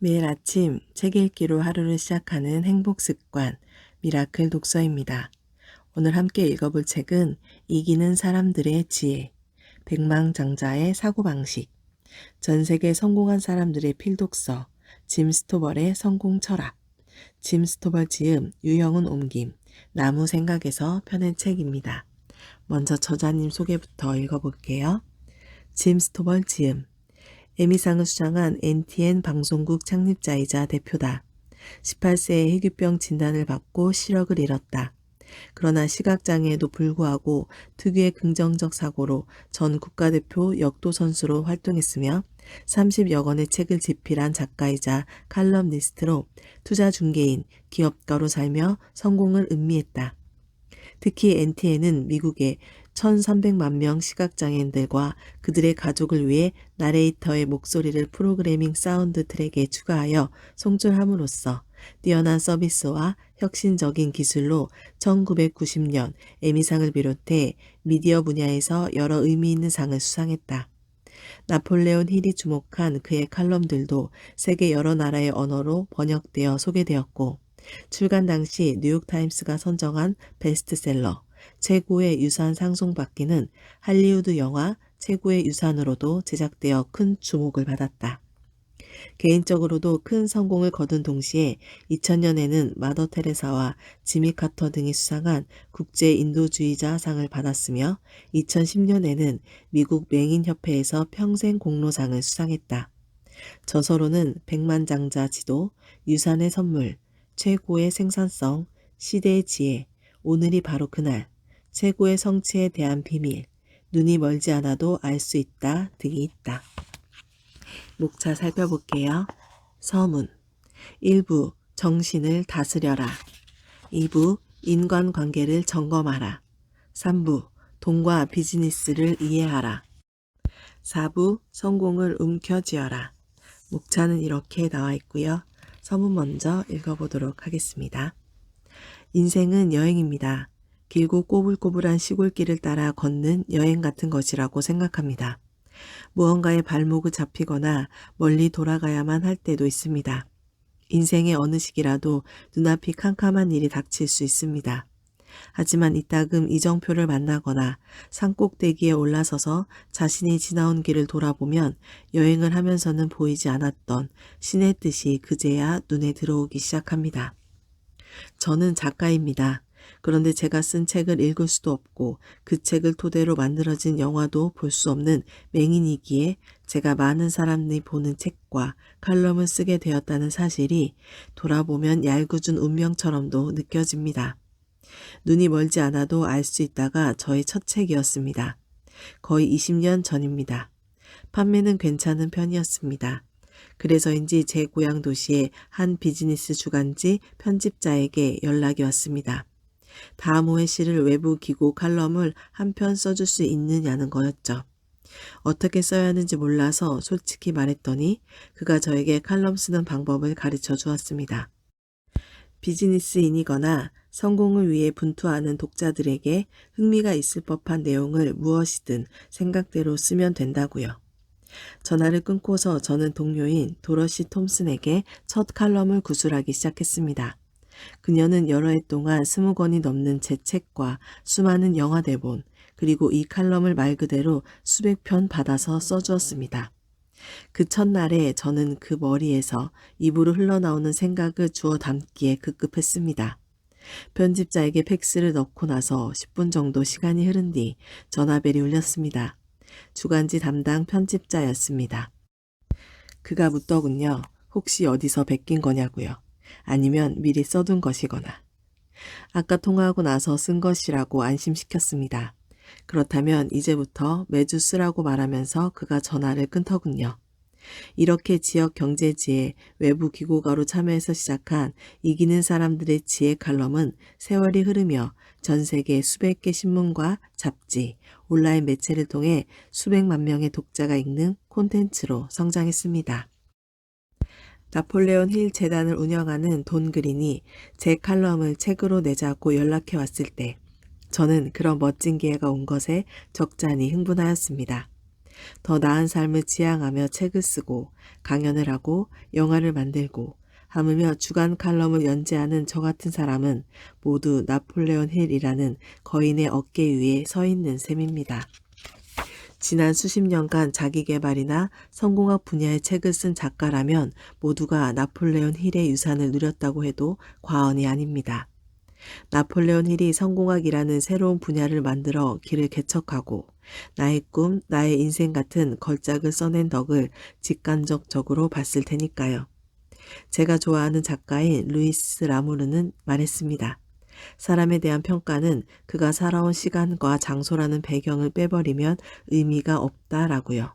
매일 아침 책 읽기로 하루를 시작하는 행복 습관, 미라클 독서입니다. 오늘 함께 읽어볼 책은 이기는 사람들의 지혜, 백망장자의 사고방식, 전 세계 성공한 사람들의 필독서, 짐 스토벌의 성공 철학, 짐 스토벌 지음, 유형은 옮김, 나무 생각에서 펴낸 책입니다. 먼저 저자님 소개부터 읽어볼게요. 짐 스토벌 지음, 에미상을 수상한 NTN 방송국 창립자이자 대표다. 18세에 희귀병 진단을 받고 시력을 잃었다. 그러나 시각장애에도 불구하고 특유의 긍정적 사고로 전 국가대표 역도 선수로 활동했으며 30여 권의 책을 집필한 작가이자 칼럼니스트로 투자 중개인, 기업가로 살며 성공을 음미했다. 특히 NTN은 미국의 1,300만 명 시각장애인들과 그들의 가족을 위해 나레이터의 목소리를 프로그래밍 사운드 트랙에 추가하여 송출함으로써 뛰어난 서비스와 혁신적인 기술로 1990년 에미상을 비롯해 미디어 분야에서 여러 의미 있는 상을 수상했다. 나폴레온 힐이 주목한 그의 칼럼들도 세계 여러 나라의 언어로 번역되어 소개되었고 출간 당시 뉴욕타임스가 선정한 베스트셀러, 최고의 유산 상송받기는 할리우드 영화 최고의 유산으로도 제작되어 큰 주목을 받았다. 개인적으로도 큰 성공을 거둔 동시에 2000년에는 마더 테레사와 지미 카터 등이 수상한 국제 인도주의자 상을 받았으며 2010년에는 미국 맹인협회에서 평생 공로상을 수상했다. 저서로는 백만장자 지도, 유산의 선물, 최고의 생산성, 시대의 지혜, 오늘이 바로 그날, 최고의 성취에 대한 비밀, 눈이 멀지 않아도 알 수 있다 등이 있다. 목차 살펴볼게요. 서문 1부 정신을 다스려라. 2부 인간관계를 점검하라. 3부 돈과 비즈니스를 이해하라. 4부 성공을 움켜쥐어라. 목차는 이렇게 나와 있고요. 서문 먼저 읽어보도록 하겠습니다. 인생은 여행입니다. 길고 꼬불꼬불한 시골길을 따라 걷는 여행 같은 것이라고 생각합니다. 무언가에 발목을 잡히거나 멀리 돌아가야만 할 때도 있습니다. 인생의 어느 시기라도 눈앞이 캄캄한 일이 닥칠 수 있습니다. 하지만 이따금 이정표를 만나거나 산꼭대기에 올라서서 자신이 지나온 길을 돌아보면 여행을 하면서는 보이지 않았던 신의 뜻이 그제야 눈에 들어오기 시작합니다. 저는 작가입니다. 그런데 제가 쓴 책을 읽을 수도 없고 그 책을 토대로 만들어진 영화도 볼 수 없는 맹인이기에 제가 많은 사람들이 보는 책과 칼럼을 쓰게 되었다는 사실이 돌아보면 얄궂은 운명처럼도 느껴집니다. 눈이 멀지 않아도 알 수 있다가 저의 첫 책이었습니다. 거의 20년 전입니다. 판매는 괜찮은 편이었습니다. 그래서인지 제 고향 도시의 한 비즈니스 주간지 편집자에게 연락이 왔습니다. 다음 호의 시를 외부 기고 칼럼을 한 편 써줄 수 있느냐는 거였죠. 어떻게 써야 하는지 몰라서 솔직히 말했더니 그가 저에게 칼럼 쓰는 방법을 가르쳐 주었습니다. 비즈니스인이거나 성공을 위해 분투하는 독자들에게 흥미가 있을 법한 내용을 무엇이든 생각대로 쓰면 된다고요. 전화를 끊고서 저는 동료인 도러시 톰슨에게 첫 칼럼을 구술하기 시작했습니다. 그녀는 여러 해 동안 20권이 넘는 제 책과 수많은 영화 대본, 그리고 이 칼럼을 말 그대로 수백 편 받아서 써주었습니다. 그 첫날에 저는 그 머리에서 입으로 흘러나오는 생각을 주워 담기에 급급했습니다. 편집자에게 팩스를 넣고 나서 10분 정도 시간이 흐른 뒤 전화벨이 울렸습니다. 주간지 담당 편집자였습니다. 그가 묻더군요. 혹시 어디서 베낀 거냐고요. 아니면 미리 써둔 것이거나. 아까 통화하고 나서 쓴 것이라고 안심시켰습니다. 그렇다면 이제부터 매주 쓰라고 말하면서 그가 전화를 끊더군요. 이렇게 지역 경제지의 외부 기고가로 참여해서 시작한 이기는 사람들의 지혜 칼럼은 세월이 흐르며 전 세계 수백 개 신문과 잡지, 온라인 매체를 통해 수백만 명의 독자가 읽는 콘텐츠로 성장했습니다. 나폴레온 힐 재단을 운영하는 돈 그린이 제 칼럼을 책으로 내자고 연락해 왔을 때 저는 그런 멋진 기회가 온 것에 적잖이 흥분하였습니다. 더 나은 삶을 지향하며 책을 쓰고 강연을 하고 영화를 만들고 하물며 주간 칼럼을 연재하는 저 같은 사람은 모두 나폴레온 힐이라는 거인의 어깨 위에 서 있는 셈입니다. 지난 수십 년간 자기계발이나 성공학 분야의 책을 쓴 작가라면 모두가 나폴레온 힐의 유산을 누렸다고 해도 과언이 아닙니다. 나폴레온 힐이 성공학이라는 새로운 분야를 만들어 길을 개척하고 나의 꿈, 나의 인생 같은 걸작을 써낸 덕을 직간접적으로 봤을 테니까요. 제가 좋아하는 작가인 루이스 라무르는 말했습니다. 사람에 대한 평가는 그가 살아온 시간과 장소라는 배경을 빼버리면 의미가 없다라고요.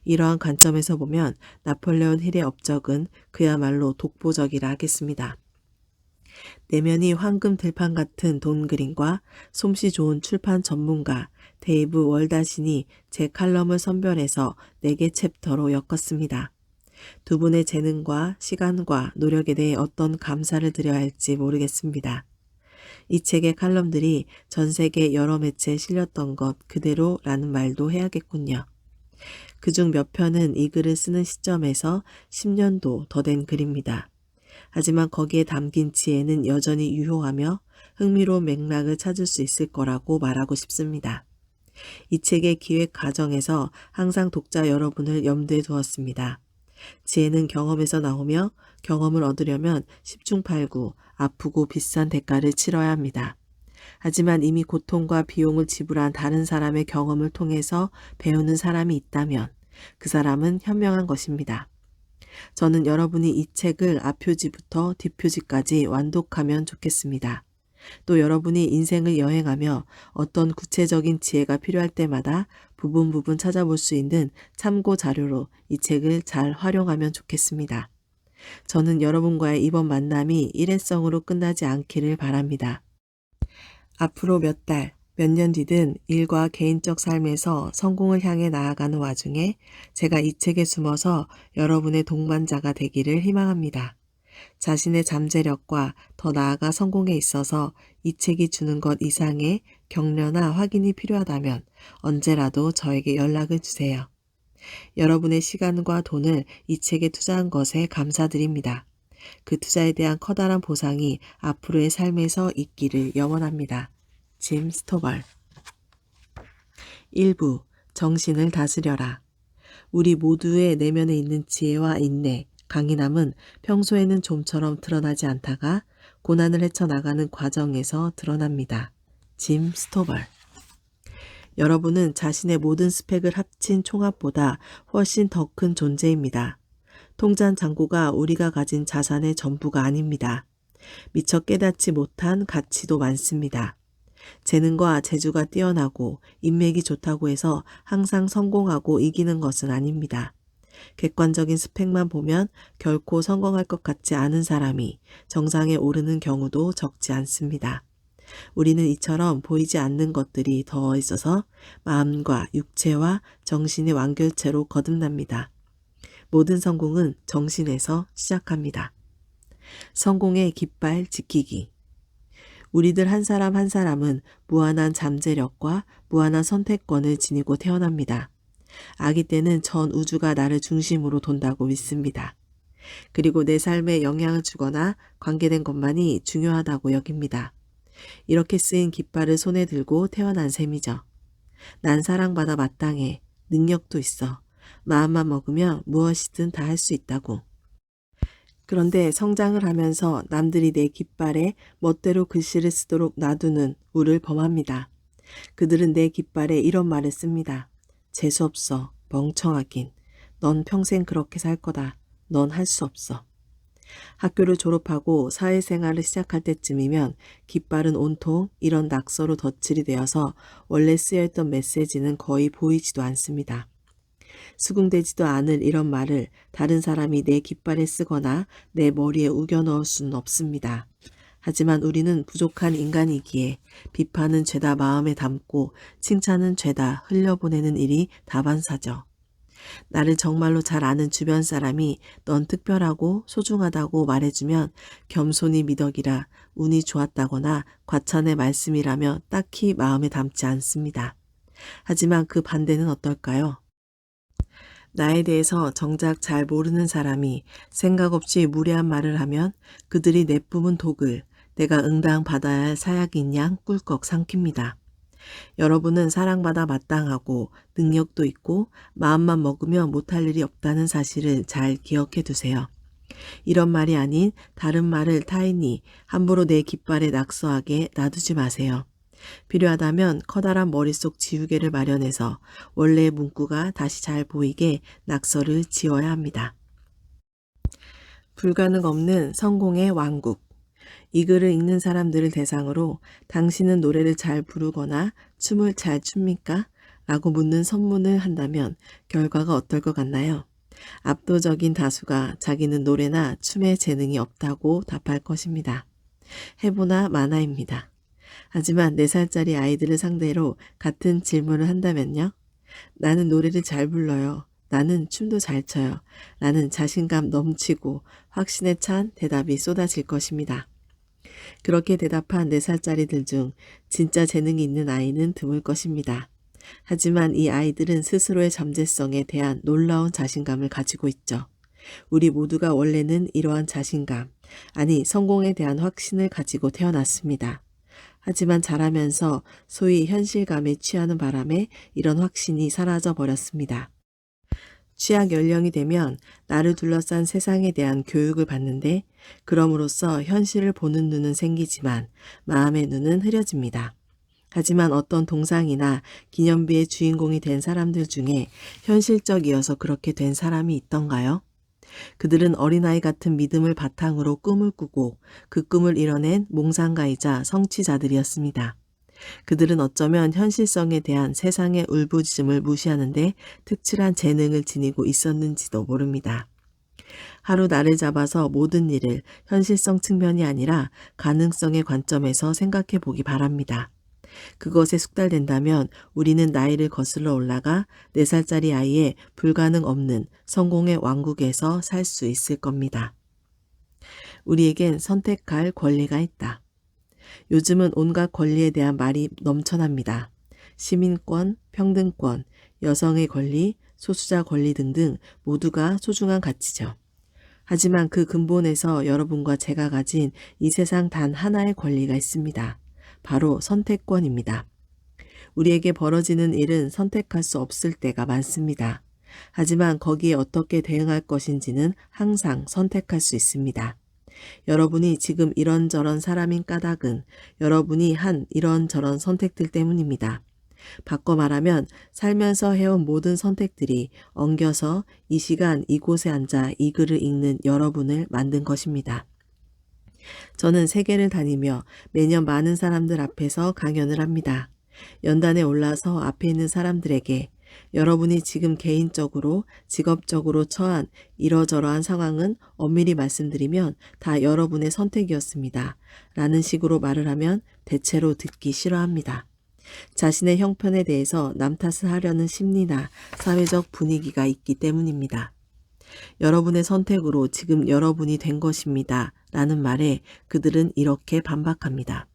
이러한 관점에서 보면 나폴레온 힐의 업적은 그야말로 독보적이라 하겠습니다. 내면이 황금 들판 같은 돈 그림과 솜씨 좋은 출판 전문가 데이브 월다신이 제 칼럼을 선별해서 4개 챕터로 엮었습니다. 두 분의 재능과 시간과 노력에 대해 어떤 감사를 드려야 할지 모르겠습니다. 이 책의 칼럼들이 전 세계 여러 매체에 실렸던 것 그대로라는 말도 해야겠군요. 그중 몇 편은 이 글을 쓰는 시점에서 10년도 더 된 글입니다. 하지만 거기에 담긴 지혜는 여전히 유효하며 흥미로운 맥락을 찾을 수 있을 거라고 말하고 싶습니다. 이 책의 기획 과정에서 항상 독자 여러분을 염두에 두었습니다. 지혜는 경험에서 나오며 경험을 얻으려면 십중팔구 아프고 비싼 대가를 치러야 합니다. 하지만 이미 고통과 비용을 지불한 다른 사람의 경험을 통해서 배우는 사람이 있다면 그 사람은 현명한 것입니다. 저는 여러분이 이 책을 앞표지부터 뒷표지까지 완독하면 좋겠습니다. 또 여러분이 인생을 여행하며 어떤 구체적인 지혜가 필요할 때마다 부분 찾아볼 수 있는 참고 자료로 이 책을 잘 활용하면 좋겠습니다. 저는 여러분과의 이번 만남이 일회성으로 끝나지 않기를 바랍니다. 앞으로 몇 달, 몇 년 뒤든 일과 개인적 삶에서 성공을 향해 나아가는 와중에 제가 이 책에 숨어서 여러분의 동반자가 되기를 희망합니다. 자신의 잠재력과 더 나아가 성공에 있어서 이 책이 주는 것 이상의 격려나 확인이 필요하다면 언제라도 저에게 연락을 주세요. 여러분의 시간과 돈을 이 책에 투자한 것에 감사드립니다. 그 투자에 대한 커다란 보상이 앞으로의 삶에서 있기를 염원합니다. 짐 스토벌. 1부 정신을 다스려라. 우리 모두의 내면에 있는 지혜와 인내, 강인함은 평소에는 좀처럼 드러나지 않다가 고난을 헤쳐나가는 과정에서 드러납니다. 짐 스토벌. 여러분은 자신의 모든 스펙을 합친 총합보다 훨씬 더 큰 존재입니다. 통장 잔고가 우리가 가진 자산의 전부가 아닙니다. 미처 깨닫지 못한 가치도 많습니다. 재능과 재주가 뛰어나고 인맥이 좋다고 해서 항상 성공하고 이기는 것은 아닙니다. 객관적인 스펙만 보면 결코 성공할 것 같지 않은 사람이 정상에 오르는 경우도 적지 않습니다. 우리는 이처럼 보이지 않는 것들이 더 있어서 마음과 육체와 정신의 완결체로 거듭납니다. 모든 성공은 정신에서 시작합니다. 성공의 깃발 지키기. 우리들 한 사람 한 사람은 무한한 잠재력과 무한한 선택권을 지니고 태어납니다. 아기 때는 전 우주가 나를 중심으로 돈다고 믿습니다. 그리고 내 삶에 영향을 주거나 관계된 것만이 중요하다고 여깁니다. 이렇게 쓰인 깃발을 손에 들고 태어난 셈이죠. 난 사랑받아 마땅해. 능력도 있어. 마음만 먹으면 무엇이든 다 할 수 있다고. 그런데 성장을 하면서 남들이 내 깃발에 멋대로 글씨를 쓰도록 놔두는 우를 범합니다. 그들은 내 깃발에 이런 말을 씁니다. 재수없어. 멍청하긴. 넌 평생 그렇게 살 거다. 넌 할 수 없어. 학교를 졸업하고 사회생활을 시작할 때쯤이면 깃발은 온통 이런 낙서로 덧칠이 되어서 원래 쓰여있던 메시지는 거의 보이지도 않습니다. 수긍되지도 않을 이런 말을 다른 사람이 내 깃발에 쓰거나 내 머리에 우겨 넣을 수는 없습니다. 하지만 우리는 부족한 인간이기에 비판은 죄다 마음에 담고 칭찬은 죄다 흘려보내는 일이 다반사죠. 나를 정말로 잘 아는 주변 사람이 넌 특별하고 소중하다고 말해주면 겸손히 미덕이라 운이 좋았다거나 과찬의 말씀이라며 딱히 마음에 담지 않습니다. 하지만 그 반대는 어떨까요? 나에 대해서 정작 잘 모르는 사람이 생각 없이 무례한 말을 하면 그들이 내뿜은 독을 내가 응당 받아야 할 사약인 양 꿀꺽 삼킵니다. 여러분은 사랑받아 마땅하고 능력도 있고 마음만 먹으면 못할 일이 없다는 사실을 잘 기억해 두세요. 이런 말이 아닌 다른 말을 타인이 함부로 내 깃발에 낙서하게 놔두지 마세요. 필요하다면 커다란 머릿속 지우개를 마련해서 원래의 문구가 다시 잘 보이게 낙서를 지어야 합니다. 불가능 없는 성공의 왕국. 이 글을 읽는 사람들을 대상으로 당신은 노래를 잘 부르거나 춤을 잘 춥니까? 라고 묻는 선문을 한다면 결과가 어떨 것 같나요? 압도적인 다수가 자기는 노래나 춤에 재능이 없다고 답할 것입니다. 해보나 마나입니다. 하지만 4살짜리 아이들을 상대로 같은 질문을 한다면요. 나는 노래를 잘 불러요. 나는 춤도 잘 춰요. 라는 자신감 넘치고 확신에 찬 대답이 쏟아질 것입니다. 그렇게 대답한 4살짜리들 중 진짜 재능이 있는 아이는 드물 것입니다. 하지만 이 아이들은 스스로의 잠재성에 대한 놀라운 자신감을 가지고 있죠. 우리 모두가 원래는 이러한 자신감, 아니 성공에 대한 확신을 가지고 태어났습니다. 하지만 자라면서 소위 현실감에 취하는 바람에 이런 확신이 사라져 버렸습니다. 취약 연령이 되면 나를 둘러싼 세상에 대한 교육을 받는데 그럼으로써 현실을 보는 눈은 생기지만 마음의 눈은 흐려집니다. 하지만 어떤 동상이나 기념비의 주인공이 된 사람들 중에 현실적이어서 그렇게 된 사람이 있던가요? 그들은 어린아이 같은 믿음을 바탕으로 꿈을 꾸고 그 꿈을 이뤄낸 몽상가이자 성취자들이었습니다. 그들은 어쩌면 현실성에 대한 세상의 울부짖음을 무시하는데 특출한 재능을 지니고 있었는지도 모릅니다. 하루 나를 잡아서 모든 일을 현실성 측면이 아니라 가능성의 관점에서 생각해 보기 바랍니다. 그것에 숙달된다면 우리는 나이를 거슬러 올라가 4살짜리 아이의 불가능 없는 성공의 왕국에서 살 수 있을 겁니다. 우리에겐 선택할 권리가 있다. 요즘은 온갖 권리에 대한 말이 넘쳐납니다. 시민권, 평등권, 여성의 권리, 소수자 권리 등등 모두가 소중한 가치죠. 하지만 그 근본에서 여러분과 제가 가진 이 세상 단 하나의 권리가 있습니다. 바로 선택권입니다. 우리에게 벌어지는 일은 선택할 수 없을 때가 많습니다. 하지만 거기에 어떻게 대응할 것인지는 항상 선택할 수 있습니다. 여러분이 지금 이런저런 사람인 까닭은 여러분이 한 이런저런 선택들 때문입니다. 바꿔 말하면 살면서 해온 모든 선택들이 엉겨서 이 시간 이곳에 앉아 이 글을 읽는 여러분을 만든 것입니다. 저는 세계를 다니며 매년 많은 사람들 앞에서 강연을 합니다. 연단에 올라서 앞에 있는 사람들에게 여러분이 지금 개인적으로, 직업적으로 처한 이러저러한 상황은 엄밀히 말씀드리면 다 여러분의 선택이었습니다. 라는 식으로 말을 하면 대체로 듣기 싫어합니다. 자신의 형편에 대해서 남 탓을 하려는 심리나 사회적 분위기가 있기 때문입니다. 여러분의 선택으로 지금 여러분이 된 것입니다. 라는 말에 그들은 이렇게 반박합니다.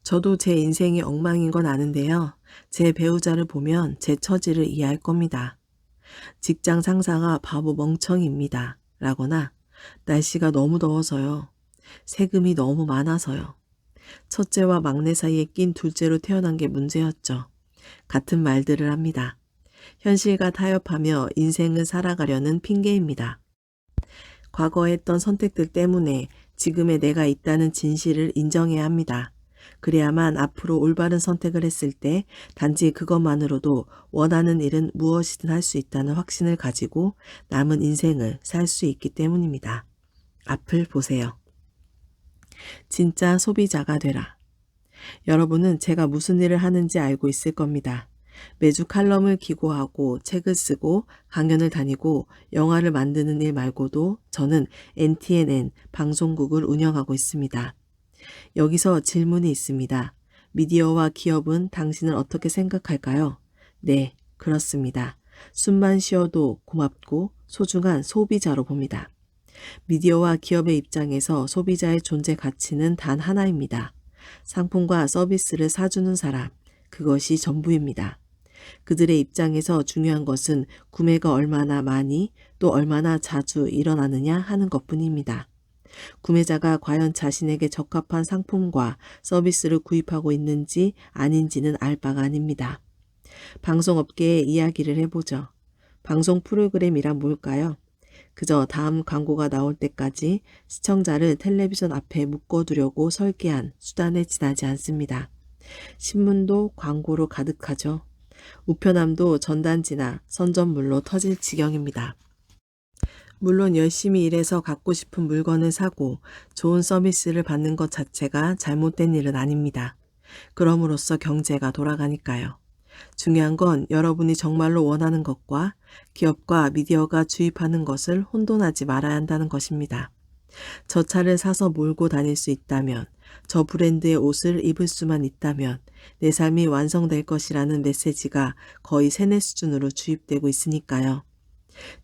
저도 제 인생이 엉망인 건 아는데요. 제 배우자를 보면 제 처지를 이해할 겁니다. 직장 상사가 바보 멍청입니다. 라거나 날씨가 너무 더워서요. 세금이 너무 많아서요. 첫째와 막내 사이에 낀 둘째로 태어난 게 문제였죠. 같은 말들을 합니다. 현실과 타협하며 인생을 살아가려는 핑계입니다. 과거에 했던 선택들 때문에 지금의 내가 있다는 진실을 인정해야 합니다. 그래야만 앞으로 올바른 선택을 했을 때 단지 그것만으로도 원하는 일은 무엇이든 할 수 있다는 확신을 가지고 남은 인생을 살 수 있기 때문입니다. 앞을 보세요. 진짜 소비자가 되라. 여러분은 제가 무슨 일을 하는지 알고 있을 겁니다. 매주 칼럼을 기고하고 책을 쓰고 강연을 다니고 영화를 만드는 일 말고도 저는 NTNN 방송국을 운영하고 있습니다. 여기서 질문이 있습니다. 미디어와 기업은 당신을 어떻게 생각할까요? 네, 그렇습니다. 숨만 쉬어도 고맙고 소중한 소비자로 봅니다. 미디어와 기업의 입장에서 소비자의 존재 가치는 단 하나입니다. 상품과 서비스를 사주는 사람, 그것이 전부입니다. 그들의 입장에서 중요한 것은 구매가 얼마나 많이 또 얼마나 자주 일어나느냐 하는 것뿐입니다. 구매자가 과연 자신에게 적합한 상품과 서비스를 구입하고 있는지 아닌지는 알 바가 아닙니다. 방송업계의 이야기를 해보죠. 방송 프로그램이란 뭘까요? 그저 다음 광고가 나올 때까지 시청자를 텔레비전 앞에 묶어두려고 설계한 수단에 지나지 않습니다. 신문도 광고로 가득하죠. 우편함도 전단지나 선전물로 터질 지경입니다. 물론 열심히 일해서 갖고 싶은 물건을 사고 좋은 서비스를 받는 것 자체가 잘못된 일은 아닙니다. 그럼으로써 경제가 돌아가니까요. 중요한 건 여러분이 정말로 원하는 것과 기업과 미디어가 주입하는 것을 혼돈하지 말아야 한다는 것입니다. 저 차를 사서 몰고 다닐 수 있다면, 저 브랜드의 옷을 입을 수만 있다면 내 삶이 완성될 것이라는 메시지가 거의 세뇌 수준으로 주입되고 있으니까요.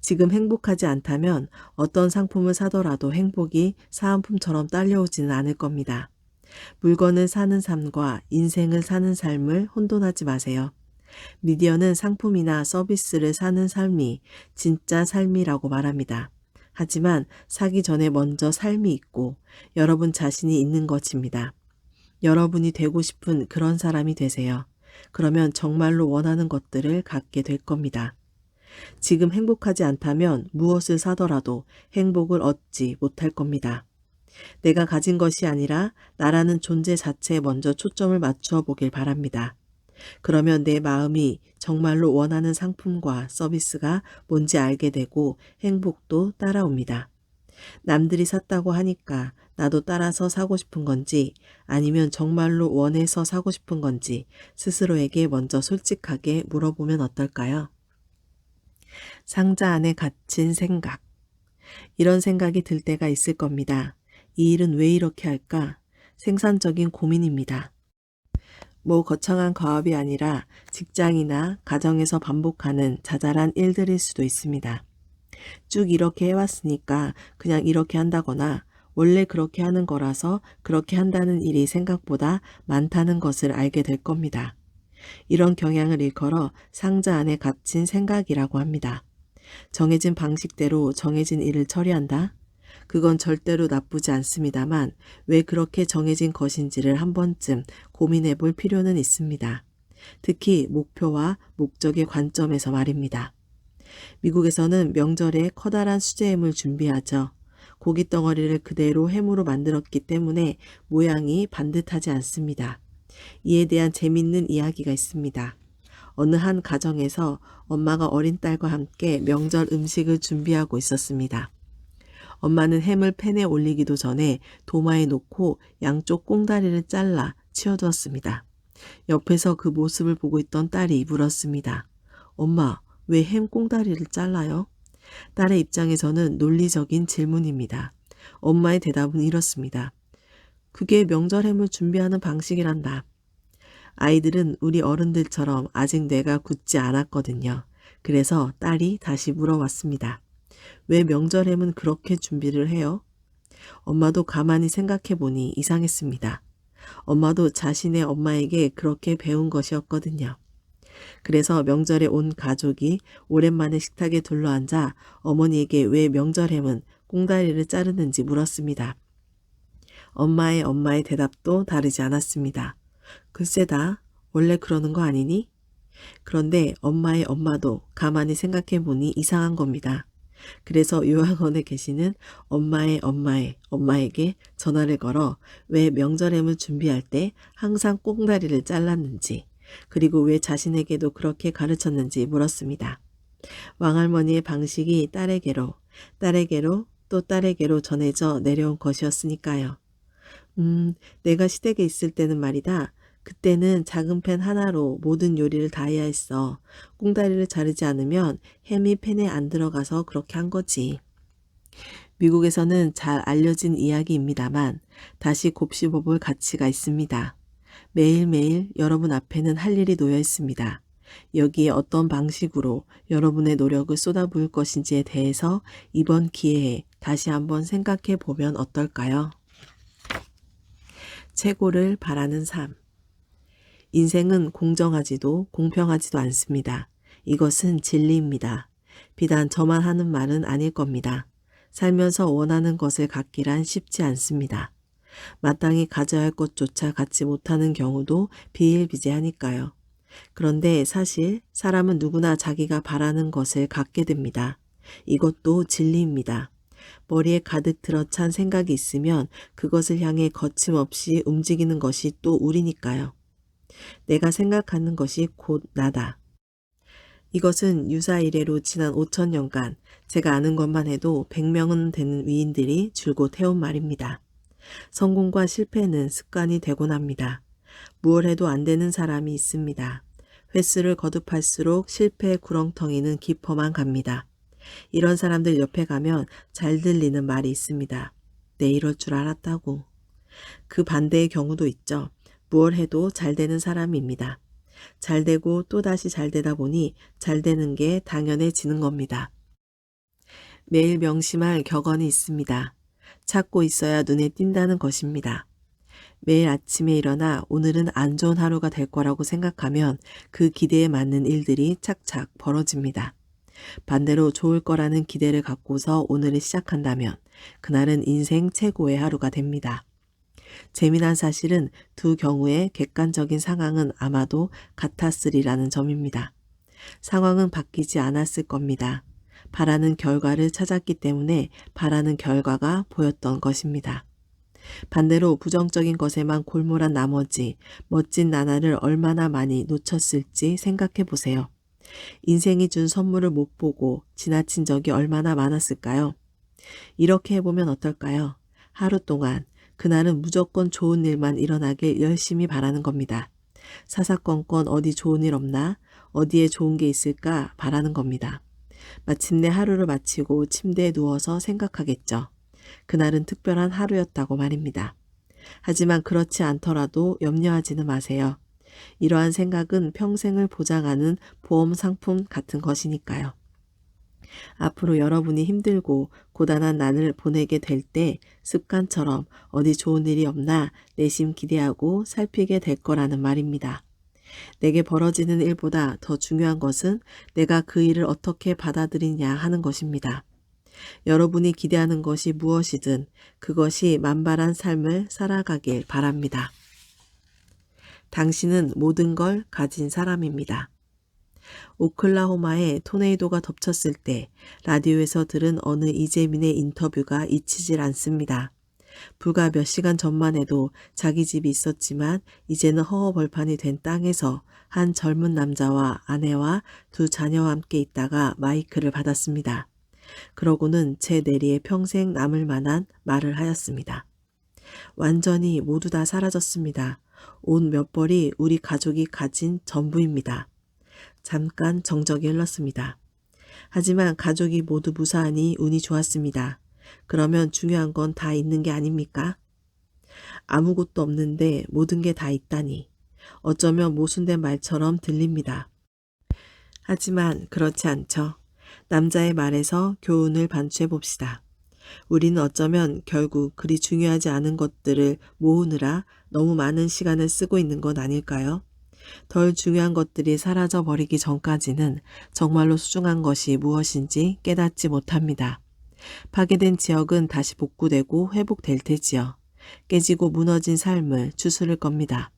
지금 행복하지 않다면 어떤 상품을 사더라도 행복이 사은품처럼 딸려오지는 않을 겁니다. 물건을 사는 삶과 인생을 사는 삶을 혼돈하지 마세요. 미디어는 상품이나 서비스를 사는 삶이 진짜 삶이라고 말합니다. 하지만 사기 전에 먼저 삶이 있고 여러분 자신이 있는 것입니다. 여러분이 되고 싶은 그런 사람이 되세요. 그러면 정말로 원하는 것들을 갖게 될 겁니다. 지금 행복하지 않다면 무엇을 사더라도 행복을 얻지 못할 겁니다. 내가 가진 것이 아니라 나라는 존재 자체에 먼저 초점을 맞추어 보길 바랍니다. 그러면 내 마음이 정말로 원하는 상품과 서비스가 뭔지 알게 되고 행복도 따라옵니다. 남들이 샀다고 하니까 나도 따라서 사고 싶은 건지 아니면 정말로 원해서 사고 싶은 건지 스스로에게 먼저 솔직하게 물어보면 어떨까요? 상자 안에 갇힌 생각. 이런 생각이 들 때가 있을 겁니다. 이 일은 왜 이렇게 할까? 생산적인 고민입니다. 뭐 거창한 과업이 아니라 직장이나 가정에서 반복하는 자잘한 일들일 수도 있습니다. 쭉 이렇게 해왔으니까 그냥 이렇게 한다거나 원래 그렇게 하는 거라서 그렇게 한다는 일이 생각보다 많다는 것을 알게 될 겁니다. 이런 경향을 일컬어 상자 안에 갇힌 생각이라고 합니다. 정해진 방식대로 정해진 일을 처리한다? 그건 절대로 나쁘지 않습니다만 왜 그렇게 정해진 것인지를 한 번쯤 고민해 볼 필요는 있습니다. 특히 목표와 목적의 관점에서 말입니다. 미국에서는 명절에 커다란 수제햄을 준비하죠. 고기 덩어리를 그대로 햄으로 만들었기 때문에 모양이 반듯하지 않습니다. 이에 대한 재밌는 이야기가 있습니다. 어느 한 가정에서 엄마가 어린 딸과 함께 명절 음식을 준비하고 있었습니다. 엄마는 햄을 팬에 올리기도 전에 도마에 놓고 양쪽 꽁다리를 잘라 치워두었습니다. 옆에서 그 모습을 보고 있던 딸이 물었습니다. 엄마, 왜 햄 꽁다리를 잘라요? 딸의 입장에서는 논리적인 질문입니다. 엄마의 대답은 이렇습니다. 그게 명절 햄을 준비하는 방식이란다. 아이들은 우리 어른들처럼 아직 뇌가 굳지 않았거든요. 그래서 딸이 다시 물어왔습니다. 왜 명절 햄은 그렇게 준비를 해요? 엄마도 가만히 생각해 보니 이상했습니다. 엄마도 자신의 엄마에게 그렇게 배운 것이었거든요. 그래서 명절에 온 가족이 오랜만에 식탁에 둘러앉아 어머니에게 왜 명절 햄은 꽁다리를 자르는지 물었습니다. 엄마의 대답도 다르지 않았습니다. 글쎄다, 원래 그러는 거 아니니? 그런데 엄마의 엄마도 가만히 생각해 보니 이상한 겁니다. 그래서 요양원에 계시는 엄마에게 전화를 걸어 왜 명절햄을 준비할 때 항상 꽁다리를 잘랐는지 그리고 왜 자신에게도 그렇게 가르쳤는지 물었습니다. 왕할머니의 방식이 딸에게로 또 딸에게로 전해져 내려온 것이었으니까요. 내가 시댁에 있을 때는 말이다. 그때는 작은 팬 하나로 모든 요리를 다 해야 했어. 꽁다리를 자르지 않으면 햄이 팬에 안 들어가서 그렇게 한 거지. 미국에서는 잘 알려진 이야기입니다만 다시 곱씹어볼 가치가 있습니다. 매일매일 여러분 앞에는 할 일이 놓여 있습니다. 여기에 어떤 방식으로 여러분의 노력을 쏟아부을 것인지에 대해서 이번 기회에 다시 한번 생각해 보면 어떨까요? 최고를 바라는 삶. 인생은 공정하지도 공평하지도 않습니다. 이것은 진리입니다. 비단 저만 하는 말은 아닐 겁니다. 살면서 원하는 것을 갖기란 쉽지 않습니다. 마땅히 가져야 할 것조차 갖지 못하는 경우도 비일비재하니까요. 그런데 사실 사람은 누구나 자기가 바라는 것을 갖게 됩니다. 이것도 진리입니다. 머리에 가득 들어찬 생각이 있으면 그것을 향해 거침없이 움직이는 것이 또 우리니까요. 내가 생각하는 것이 곧 나다. 이것은 유사 이래로 지난 5천년간 제가 아는 것만 해도 100명은 되는 위인들이 줄곧 해온 말입니다. 성공과 실패는 습관이 되곤 합니다. 무얼 해도 안 되는 사람이 있습니다. 횟수를 거듭할수록 실패의 구렁텅이는 깊어만 갑니다. 이런 사람들 옆에 가면 잘 들리는 말이 있습니다. 내 이럴 줄 알았다고. 그 반대의 경우도 있죠. 무얼 해도 잘 되는 사람입니다. 잘 되고 또다시 잘 되다 보니 잘 되는 게 당연해지는 겁니다. 매일 명심할 격언이 있습니다. 찾고 있어야 눈에 띈다는 것입니다. 매일 아침에 일어나 오늘은 안 좋은 하루가 될 거라고 생각하면 그 기대에 맞는 일들이 착착 벌어집니다. 반대로 좋을 거라는 기대를 갖고서 오늘을 시작한다면 그날은 인생 최고의 하루가 됩니다. 재미난 사실은 두 경우의 객관적인 상황은 아마도 같았으리라는 점입니다. 상황은 바뀌지 않았을 겁니다. 바라는 결과를 찾았기 때문에 바라는 결과가 보였던 것입니다. 반대로 부정적인 것에만 골몰한 나머지 멋진 나날을 얼마나 많이 놓쳤을지 생각해 보세요. 인생이 준 선물을 못 보고 지나친 적이 얼마나 많았을까요? 이렇게 해보면 어떨까요? 하루 동안 그날은 무조건 좋은 일만 일어나길 열심히 바라는 겁니다. 사사건건 어디 좋은 일 없나? 어디에 좋은 게 있을까? 바라는 겁니다. 마침내 하루를 마치고 침대에 누워서 생각하겠죠. 그날은 특별한 하루였다고 말입니다. 하지만 그렇지 않더라도 염려하지는 마세요. 이러한 생각은 평생을 보장하는 보험 상품 같은 것이니까요. 앞으로 여러분이 힘들고 고단한 날을 보내게 될 때 습관처럼 어디 좋은 일이 없나 내심 기대하고 살피게 될 거라는 말입니다. 내게 벌어지는 일보다 더 중요한 것은 내가 그 일을 어떻게 받아들이냐 하는 것입니다. 여러분이 기대하는 것이 무엇이든 그것이 만발한 삶을 살아가길 바랍니다. 당신은 모든 걸 가진 사람입니다. 오클라호마에 토네이도가 덮쳤을 때 라디오에서 들은 어느 이재민의 인터뷰가 잊히질 않습니다. 불과 몇 시간 전만 해도 자기 집이 있었지만 이제는 허허벌판이 된 땅에서 한 젊은 남자와 아내와 두 자녀와 함께 있다가 마이크를 받았습니다. 그러고는 제 내리에 평생 남을 만한 말을 하였습니다. 완전히 모두 다 사라졌습니다. 온 몇 벌이 우리 가족이 가진 전부입니다. 잠깐 정적이 흘렀습니다. 하지만 가족이 모두 무사하니 운이 좋았습니다. 그러면 중요한 건 다 있는 게 아닙니까? 아무것도 없는데 모든 게 다 있다니. 어쩌면 모순된 말처럼 들립니다. 하지만 그렇지 않죠. 남자의 말에서 교훈을 반추해 봅시다. 우리는 어쩌면 결국 그리 중요하지 않은 것들을 모으느라 너무 많은 시간을 쓰고 있는 건 아닐까요? 덜 중요한 것들이 사라져 버리기 전까지는 정말로 소중한 것이 무엇인지 깨닫지 못합니다. 파괴된 지역은 다시 복구되고 회복될 테지요. 깨지고 무너진 삶을 추스를 겁니다.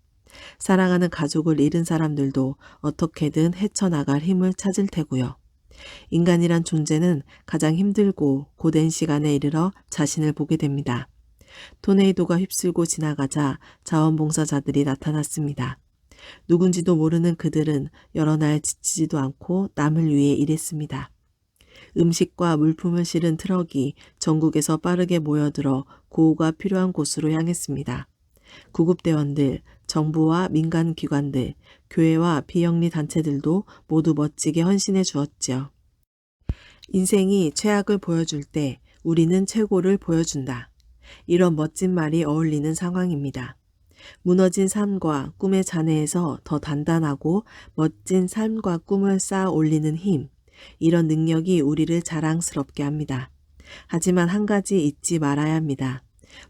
사랑하는 가족을 잃은 사람들도 어떻게든 헤쳐나갈 힘을 찾을 테고요. 인간이란 존재는 가장 힘들고 고된 시간에 이르러 자신을 보게 됩니다. 토네이도가 휩쓸고 지나가자 자원봉사자들이 나타났습니다. 누군지도 모르는 그들은 여러 날 지치지도 않고 남을 위해 일했습니다. 음식과 물품을 실은 트럭이 전국에서 빠르게 모여들어 구호가 필요한 곳으로 향했습니다. 구급대원들, 정부와 민간기관들, 교회와 비영리 단체들도 모두 멋지게 헌신해 주었지요. 인생이 최악을 보여줄 때 우리는 최고를 보여준다. 이런 멋진 말이 어울리는 상황입니다. 무너진 삶과 꿈의 잔해에서 더 단단하고 멋진 삶과 꿈을 쌓아 올리는 힘, 이런 능력이 우리를 자랑스럽게 합니다. 하지만 한 가지 잊지 말아야 합니다.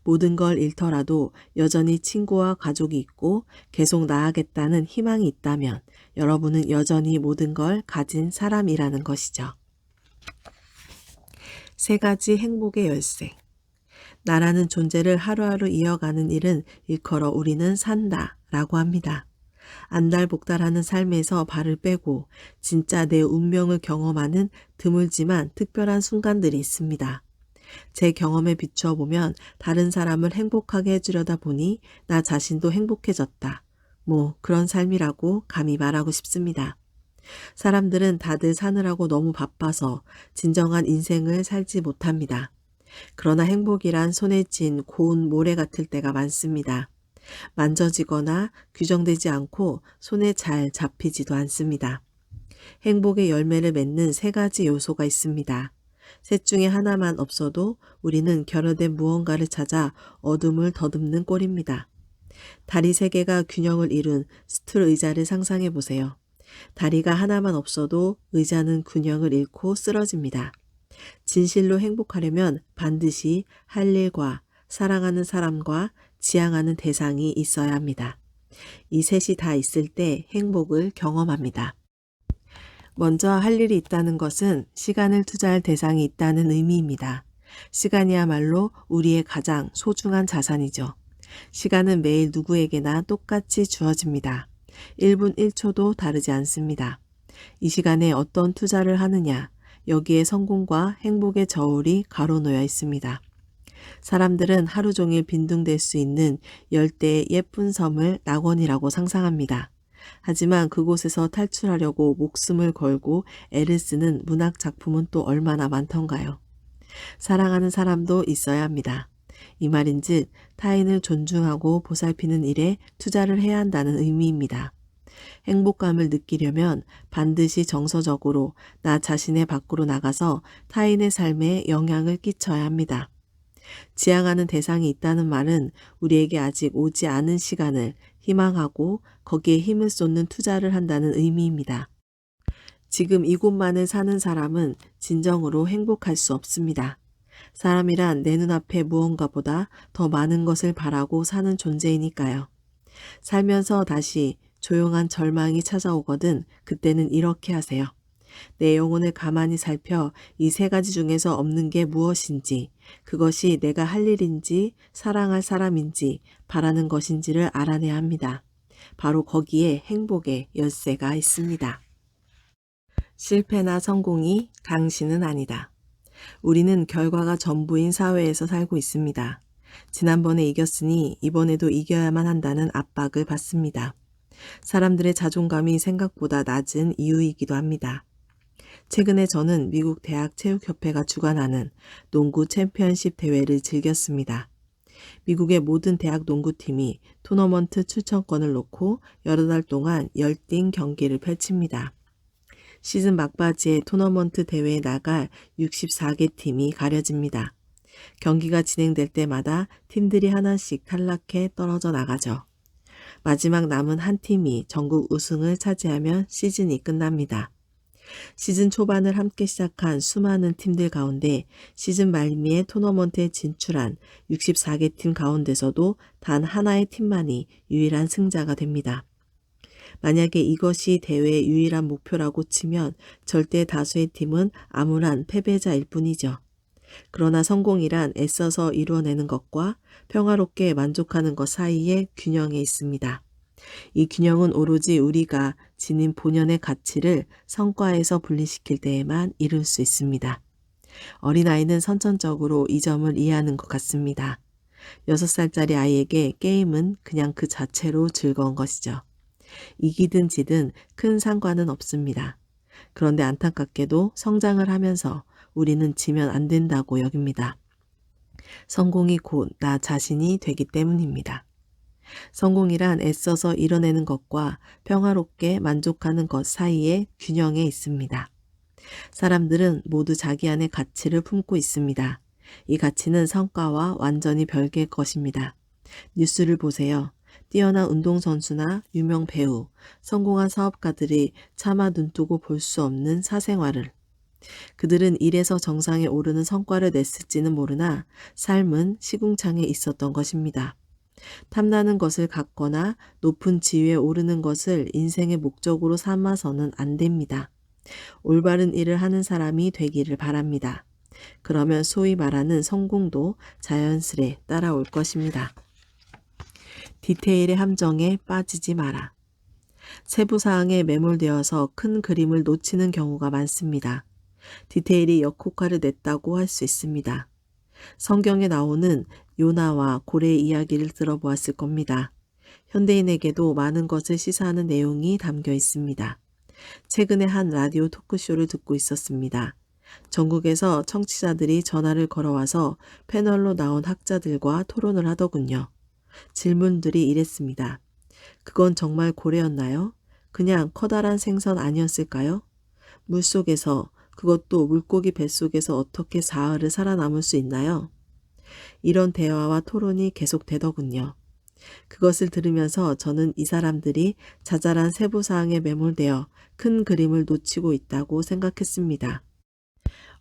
모든 걸 잃더라도 여전히 친구와 가족이 있고 계속 나아가겠다는 희망이 있다면 여러분은 여전히 모든 걸 가진 사람이라는 것이죠. 세 가지 행복의 열쇠. 나라는 존재를 하루하루 이어가는 일은 일컬어 우리는 산다 라고 합니다. 안달복달하는 삶에서 발을 빼고 진짜 내 운명을 경험하는 드물지만 특별한 순간들이 있습니다. 제 경험에 비추어 보면 다른 사람을 행복하게 해주려다 보니 나 자신도 행복해졌다. 뭐 그런 삶이라고 감히 말하고 싶습니다. 사람들은 다들 사느라고 너무 바빠서 진정한 인생을 살지 못합니다. 그러나 행복이란 손에 쥔 고운 모래 같을 때가 많습니다. 만져지거나 규정되지 않고 손에 잘 잡히지도 않습니다. 행복의 열매를 맺는 세 가지 요소가 있습니다. 셋 중에 하나만 없어도 우리는 결여된 무언가를 찾아 어둠을 더듬는 꼴입니다. 다리 세 개가 균형을 이룬 스툴 의자를 상상해 보세요. 다리가 하나만 없어도 의자는 균형을 잃고 쓰러집니다. 진실로 행복하려면 반드시 할 일과 사랑하는 사람과 지향하는 대상이 있어야 합니다. 이 셋이 다 있을 때 행복을 경험합니다. 먼저 할 일이 있다는 것은 시간을 투자할 대상이 있다는 의미입니다. 시간이야말로 우리의 가장 소중한 자산이죠. 시간은 매일 누구에게나 똑같이 주어집니다. 1분 1초도 다르지 않습니다. 이 시간에 어떤 투자를 하느냐, 여기에 성공과 행복의 저울이 가로놓여 있습니다. 사람들은 하루 종일 빈둥댈 수 있는 열대의 예쁜 섬을 낙원이라고 상상합니다. 하지만 그곳에서 탈출하려고 목숨을 걸고 애를 쓰는 문학 작품은 또 얼마나 많던가요. 사랑하는 사람도 있어야 합니다. 이 말인즉 타인을 존중하고 보살피는 일에 투자를 해야 한다는 의미입니다. 행복감을 느끼려면 반드시 정서적으로 나 자신의 밖으로 나가서 타인의 삶에 영향을 끼쳐야 합니다. 지향하는 대상이 있다는 말은 우리에게 아직 오지 않은 시간을 희망하고 거기에 힘을 쏟는 투자를 한다는 의미입니다. 지금 이곳만을 사는 사람은 진정으로 행복할 수 없습니다. 사람이란 내 눈앞에 무언가보다 더 많은 것을 바라고 사는 존재이니까요. 살면서 다시 조용한 절망이 찾아오거든 그때는 이렇게 하세요. 내 영혼을 가만히 살펴 이 세 가지 중에서 없는 게 무엇인지, 그것이 내가 할 일인지, 사랑할 사람인지, 바라는 것인지를 알아내야 합니다. 바로 거기에 행복의 열쇠가 있습니다. 실패나 성공이 당신은 아니다. 우리는 결과가 전부인 사회에서 살고 있습니다. 지난번에 이겼으니 이번에도 이겨야만 한다는 압박을 받습니다. 사람들의 자존감이 생각보다 낮은 이유이기도 합니다. 최근에 저는 미국 대학체육협회가 주관하는 농구 챔피언십 대회를 즐겼습니다. 미국의 모든 대학 농구팀이 토너먼트 출전권을 놓고 여러 달 동안 열띤 경기를 펼칩니다. 시즌 막바지에 토너먼트 대회에 나갈 64개 팀이 가려집니다. 경기가 진행될 때마다 팀들이 하나씩 탈락해 떨어져 나가죠. 마지막 남은 한 팀이 전국 우승을 차지하면 시즌이 끝납니다. 시즌 초반을 함께 시작한 수많은 팀들 가운데 시즌 말미에 토너먼트에 진출한 64개 팀 가운데서도 단 하나의 팀만이 유일한 승자가 됩니다. 만약에 이것이 대회의 유일한 목표라고 치면 절대 다수의 팀은 암울한 패배자일 뿐이죠. 그러나 성공이란 애써서 이루어내는 것과 평화롭게 만족하는 것 사이에 균형에 있습니다. 이 균형은 오로지 우리가 지닌 본연의 가치를 성과에서 분리시킬 때에만 이룰 수 있습니다. 어린아이는 선천적으로 이 점을 이해하는 것 같습니다. 6살짜리 아이에게 게임은 그냥 그 자체로 즐거운 것이죠. 이기든 지든 큰 상관은 없습니다. 그런데 안타깝게도 성장을 하면서 우리는 지면 안 된다고 여깁니다. 성공이 곧 나 자신이 되기 때문입니다. 성공이란 애써서 이뤄내는 것과 평화롭게 만족하는 것 사이에 균형에 있습니다. 사람들은 모두 자기 안에 가치를 품고 있습니다. 이 가치는 성과와 완전히 별개의 것입니다. 뉴스를 보세요. 뛰어난 운동선수나 유명 배우, 성공한 사업가들이 차마 눈뜨고 볼 수 없는 사생활을, 그들은 일에서 정상에 오르는 성과를 냈을지는 모르나 삶은 시궁창에 있었던 것입니다. 탐나는 것을 갖거나 높은 지위에 오르는 것을 인생의 목적으로 삼아서는 안 됩니다. 올바른 일을 하는 사람이 되기를 바랍니다. 그러면 소위 말하는 성공도 자연스레 따라올 것입니다. 디테일의 함정에 빠지지 마라. 세부사항에 매몰되어서 큰 그림을 놓치는 경우가 많습니다. 디테일이 역효과를 냈다고 할 수 있습니다. 성경에 나오는 요나와 고래의 이야기를 들어보았을 겁니다. 현대인에게도 많은 것을 시사하는 내용이 담겨 있습니다. 최근에 한 라디오 토크쇼를 듣고 있었습니다. 전국에서 청취자들이 전화를 걸어와서 패널로 나온 학자들과 토론을 하더군요. 질문들이 이랬습니다. 그건 정말 고래였나요? 그냥 커다란 생선 아니었을까요? 물속에서, 그것도 물고기 뱃속에서 어떻게 사흘을 살아남을 수 있나요? 이런 대화와 토론이 계속되더군요. 그것을 들으면서 저는 이 사람들이 자잘한 세부사항에 매몰되어 큰 그림을 놓치고 있다고 생각했습니다.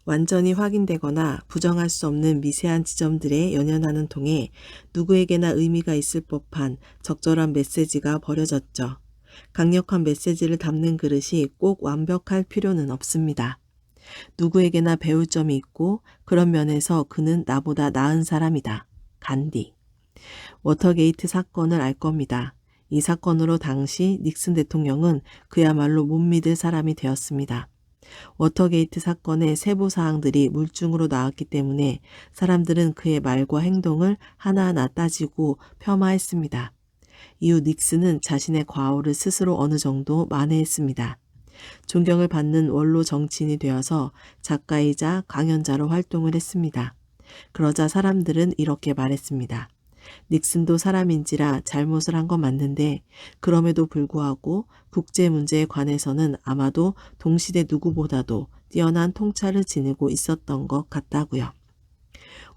완전히 확인되거나 부정할 수 없는 미세한 지점들에 연연하는 통에 누구에게나 의미가 있을 법한 적절한 메시지가 버려졌죠. 강력한 메시지를 담는 그릇이 꼭 완벽할 필요는 없습니다. 누구에게나 배울 점이 있고 그런 면에서 그는 나보다 나은 사람이다. 간디. 워터게이트 사건을 알 겁니다. 이 사건으로 당시 닉슨 대통령은 그야말로 못 믿을 사람이 되었습니다. 워터게이트 사건의 세부 사항들이 물증으로 나왔기 때문에 사람들은 그의 말과 행동을 하나하나 따지고 폄하했습니다. 이후 닉슨은 자신의 과오를 스스로 어느 정도 만회했습니다. 존경을 받는 원로 정치인이 되어서 작가이자 강연자로 활동을 했습니다. 그러자 사람들은 이렇게 말했습니다. 닉슨도 사람인지라 잘못을 한 건 맞는데 그럼에도 불구하고 국제 문제에 관해서는 아마도 동시대 누구보다도 뛰어난 통찰을 지니고 있었던 것 같다고요.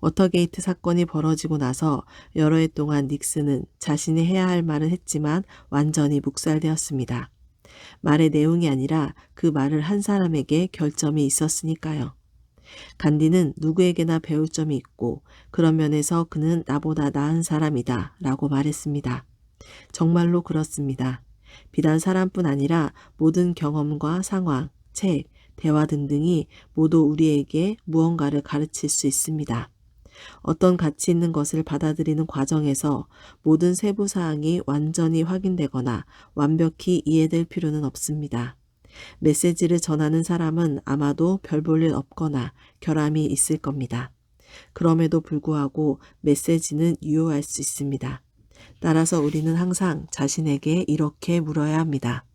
워터게이트 사건이 벌어지고 나서 여러 해 동안 닉슨은 자신이 해야 할 말을 했지만 완전히 묵살되었습니다. 말의 내용이 아니라 그 말을 한 사람에게 결점이 있었으니까요. 간디는 누구에게나 배울 점이 있고 그런 면에서 그는 나보다 나은 사람이다 라고 말했습니다. 정말로 그렇습니다. 비단 사람뿐 아니라 모든 경험과 상황, 책, 대화 등등이 모두 우리에게 무언가를 가르칠 수 있습니다. 어떤 가치 있는 것을 받아들이는 과정에서 모든 세부 사항이 완전히 확인되거나 완벽히 이해될 필요는 없습니다. 메시지를 전하는 사람은 아마도 별 볼 일 없거나 결함이 있을 겁니다. 그럼에도 불구하고 메시지는 유효할 수 있습니다. 따라서 우리는 항상 자신에게 이렇게 물어야 합니다.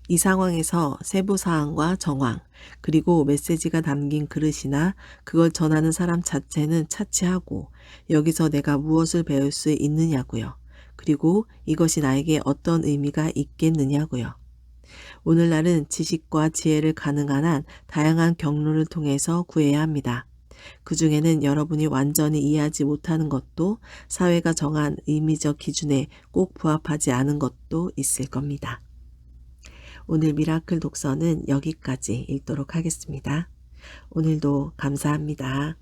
이 상황에서 세부사항과 정황, 그리고 메시지가 담긴 그릇이나 그걸 전하는 사람 자체는 차치하고 여기서 내가 무엇을 배울 수 있느냐고요. 그리고 이것이 나에게 어떤 의미가 있겠느냐고요. 오늘날은 지식과 지혜를 가능한 한 다양한 경로를 통해서 구해야 합니다. 그 중에는 여러분이 완전히 이해하지 못하는 것도 사회가 정한 의미적 기준에 꼭 부합하지 않은 것도 있을 겁니다. 오늘 미라클 독서는 여기까지 읽도록 하겠습니다. 오늘도 감사합니다.